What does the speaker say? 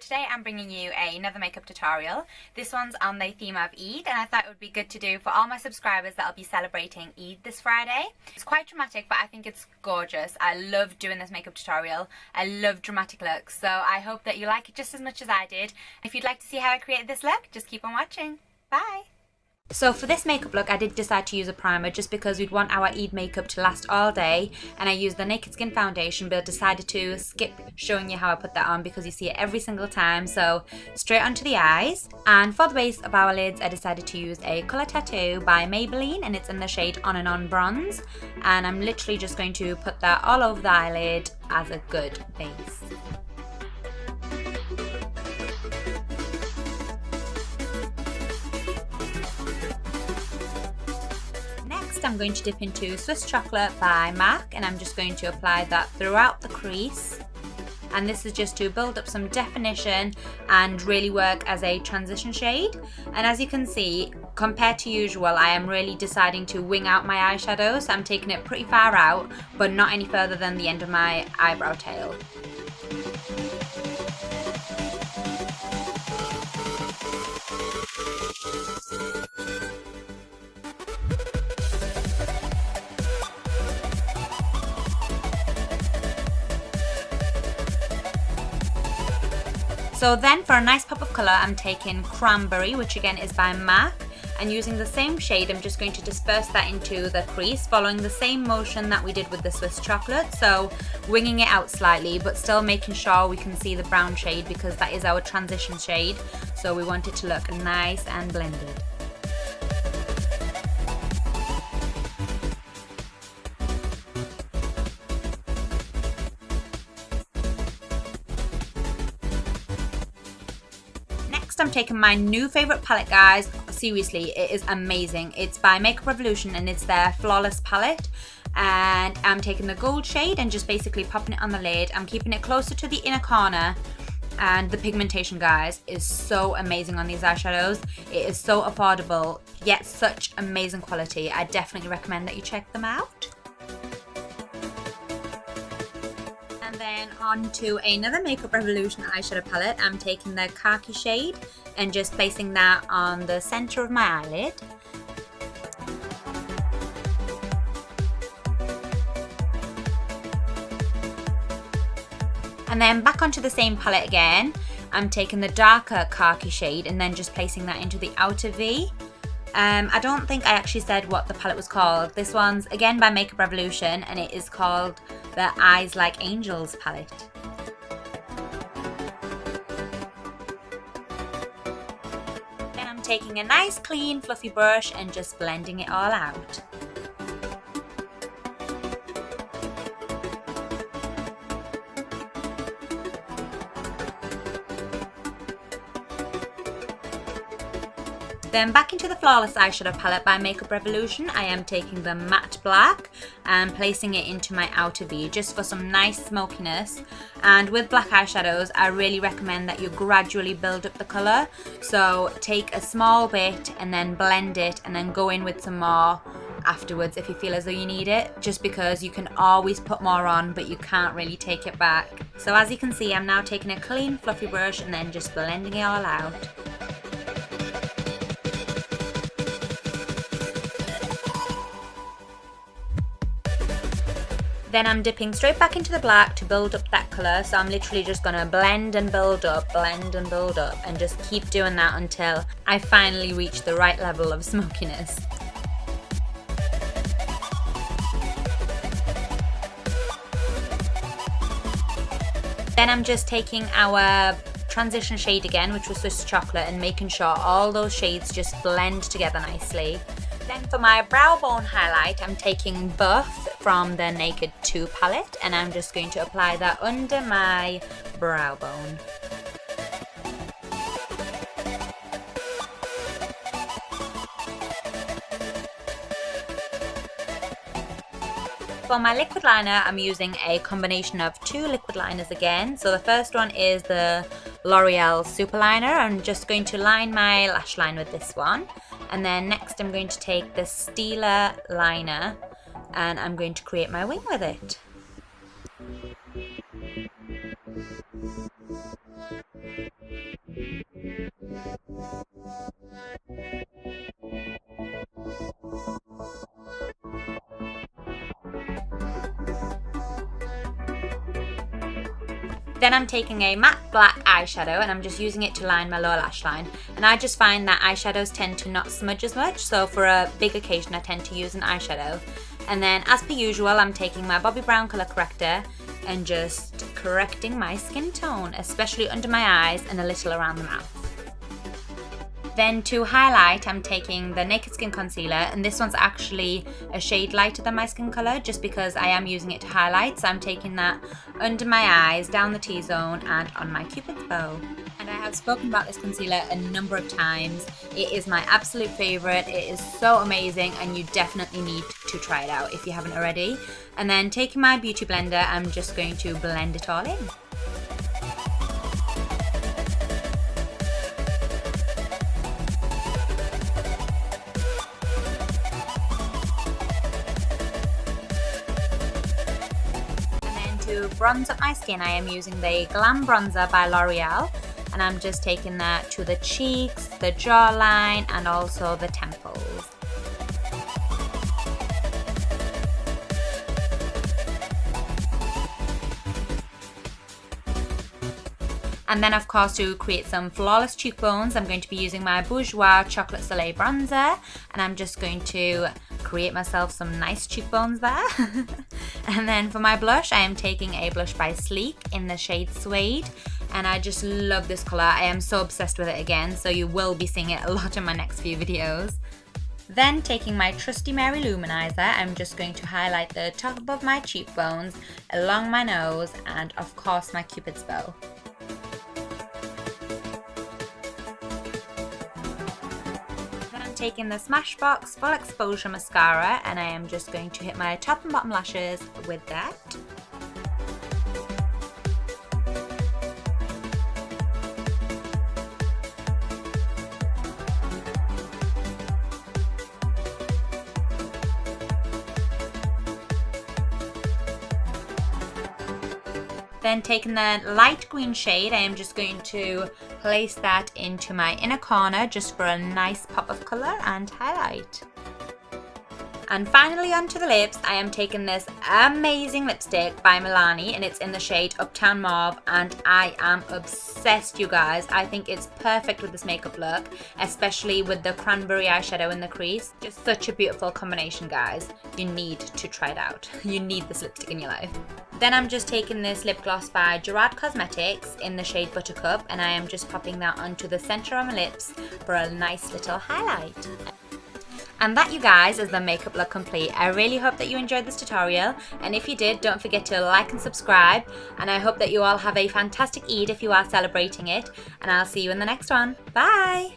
today I'm bringing you another makeup tutorial. This one's on the theme of Eid, and I thought it would be good to do for all my subscribers that'll be celebrating Eid this Friday. It's quite dramatic, but I think it's gorgeous. I love doing this makeup tutorial. I love dramatic looks, so I hope that you like it just as much as I did. If you'd like to see how I created this look, just keep on watching. Bye! So for this makeup look, I did decide to use a primer just because we'd want our Eid makeup to last all day, and I used the Naked Skin foundation, but decided to skip showing you how I put that on because you see it every single time. So straight onto the eyes, and for the base of our lids I decided to use a Colour Tattoo by Maybelline, and it's in the shade On and On Bronze, and I'm literally just going to put that all over the eyelid as a good base. I'm going to dip into Swiss Chocolate by MAC, and I'm just going to apply that throughout the crease, and this is just to build up some definition and really work as a transition shade. And as you can see, compared to usual, I am really deciding to wing out my eyeshadow, so I'm taking it pretty far out but not any further than the end of my eyebrow tail. So then for a nice pop of colour, I'm taking Cranberry, which again is by MAC, and using the same shade I'm just going to disperse that into the crease, following the same motion that we did with the Swiss Chocolate, so winging it out slightly but still making sure we can see the brown shade because that is our transition shade, so we want it to look nice and blended. I'm taking my new favourite palette, guys. Seriously, it is amazing. It's by Makeup Revolution and it's their Flawless palette, and I'm taking the gold shade and just basically popping it on the lid. I'm keeping it closer to the inner corner, and the pigmentation, guys, is so amazing on these eyeshadows. It is so affordable yet such amazing quality. I definitely recommend that you check them out. And then on to another Makeup Revolution eyeshadow palette. I'm taking the khaki shade and just placing that on the centre of my eyelid. And then back onto the same palette again. I'm taking the darker khaki shade and then just placing that into the outer V. I don't think I actually said what the palette was called. This one's again by Makeup Revolution and it is called the Eyes Like Angels palette. Then I'm taking a nice clean fluffy brush and just blending it all out. Then back into the Flawless eyeshadow palette by Makeup Revolution, I am taking the matte black and placing it into my outer V just for some nice smokiness. And with black eyeshadows, I really recommend that you gradually build up the colour. So take a small bit and then blend it and then go in with some more afterwards if you feel as though you need it, just because you can always put more on but you can't really take it back. So as you can see, I'm now taking a clean fluffy brush and then just blending it all out. Then I'm dipping straight back into the black to build up that colour, so I'm literally just going to blend and build up, and just keep doing that until I finally reach the right level of smokiness. Then I'm just taking our transition shade again, which was Swiss Chocolate, and making sure all those shades just blend together nicely. Then for my brow bone highlight, I'm taking Buff from the Naked 2 palette, and I'm just going to apply that under my brow bone. For my liquid liner, I'm using a combination of two liquid liners again. So the first one is the L'Oreal Super Liner. I'm just going to line my lash line with this one. And then next I'm going to take the Stila liner and I'm going to create my wing with it. Then I'm taking a matte black eyeshadow and I'm just using it to line my lower lash line. And I just find that eyeshadows tend to not smudge as much, so for a big occasion I tend to use an eyeshadow. And then as per usual, I'm taking my Bobbi Brown colour corrector and just correcting my skin tone, especially under my eyes and a little around the mouth. Then to highlight, I'm taking the Naked Skin Concealer, and this one's actually a shade lighter than my skin colour just because I am using it to highlight. So I'm taking that under my eyes, down the T-zone and on my Cupid's bow. And I have spoken about this concealer a number of times. It is my absolute favourite. It is so amazing and you definitely need to try it out if you haven't already. And then taking my beauty blender, I'm just going to blend it all in. To bronze up my skin, I am using the Glam Bronzer by L'Oreal, and I'm just taking that to the cheeks, the jawline and also the temples. And then of course, to create some flawless cheekbones, I'm going to be using my Bourjois Chocolate Soleil Bronzer, and I'm just going to create myself some nice cheekbones there. And then for my blush, I am taking a blush by Sleek in the shade Suede, and I just love this colour. I am so obsessed with it again, so you will be seeing it a lot in my next few videos. Then taking my trusty Mary Luminizer, I'm just going to highlight the top of my cheekbones, along my nose and of course my Cupid's bow. Taking the Smashbox Full Exposure Mascara, and I am just going to hit my top and bottom lashes with that. Then taking the light green shade, I am just going to place that into my inner corner just for a nice pop of colour and highlight. And finally onto the lips, I am taking this amazing lipstick by Milani, and it's in the shade Uptown Mauve, and I am obsessed, you guys. I think it's perfect with this makeup look, especially with the cranberry eyeshadow in the crease. Just such a beautiful combination, guys. You need to try it out. You need this lipstick in your life. Then I'm just taking this lip gloss by Gerard Cosmetics in the shade Buttercup, and I am just popping that onto the centre of my lips for a nice little highlight. And that, you guys, is the makeup look complete. I really hope that you enjoyed this tutorial, and if you did, don't forget to like and subscribe, and I hope that you all have a fantastic Eid if you are celebrating it, and I'll see you in the next one. Bye!